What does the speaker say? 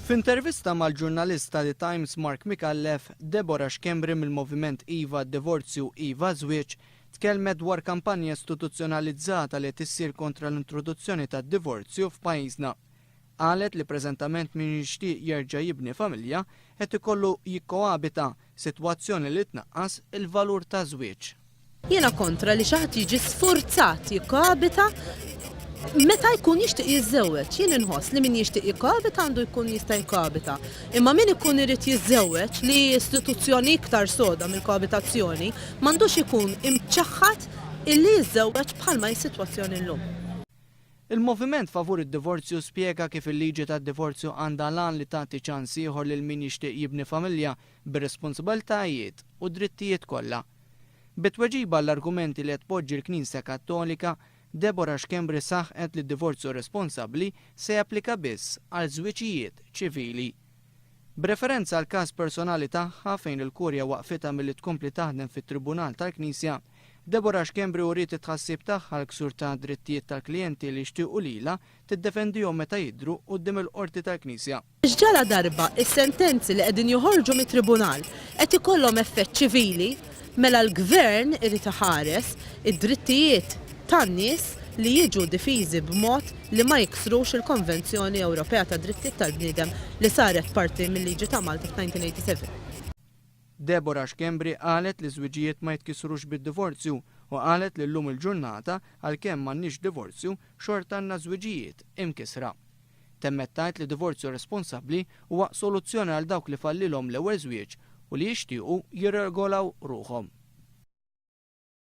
F'intervista mal-ġurnalista The Times Mark Mikallef, Deborah Schembri mill-Moviment ghad-Divorzju ghaz-Zwieg tkellmet dwar kampanja istituzzjonalizzata li tissir kontra l-introduzzjoni tad-divorzju f'pajjiżna. Qalet li preżentament min jixtieq jerġa' jibni familja qed ikollu jikkoabita, sitwazzjoni li tnaqqas il-valur ta' żwieġ. Jiena kontra li xi ħadd jiġi sfurzat jikkoabita meta jkun jixtieq jiżżewweġ. Jien inħoss li min jixtieq jikkoabita għandu jkun jista' jikkoabita. Imma min ikun irid jiżżewweġ li istituzzjoni iktar soda mill-koabitazzjoni m'għandux ikun imċaħħad illi jiżżewweġ bħalma s-sitwazzjoni llum. Il-Moviment favur id-Divorzju spjega kif il-liġi tad-divorzju għandha lan li tagħti ċans ieħor lil min jixtieq jibni familja bir-responsabbiltajiet u drittijiet kollha. Bit-tweġiba l-argumenti li qed tpoġġi l-Knisja Kattolika, Deborah Schembri saħħet li d-divorzju responsabbli se japplika biss għal żwieġijiet ċivili. B'referenza għal każ personali tagħha fejn il-kurja waqfitha milli tkompli taħdem fit-Tribunal tal-Knisja, Deborah Schembri uriet it-tħassib tagħha l-ksur ta' drittijiet tal-klijenti li jixtiequ lilha tiddefendihom meta jidhru quddiem il-qorti tal-Knisja. Ġġala darba is-sentenzi li qegħdin joħorġu mit-tribunal qed ikollhom effett ċivili mela l-gvern irid iħares id-drittijiet tan-nies li jiġu difiżi b'mod li ma jiksrux il-Konvenzjoni Ewropea ta' Drittijiet tal-Bniedem li saret parti mill-Liġi ta' Malta f'1987. Deborah Schembri qalet li żwieġijiet ma jitkisrux bid-divorzju u qalet li llum il-ġurnata għalkemm m'għandniex divorzju xorta għandna żwieġijiet imkisra. Temmettajt li divorzju responsabbli huwa soluzzjoni għal dawk li fallilhom l-ewwel żwieġ u li jixtiequ jirregolaw ruhom.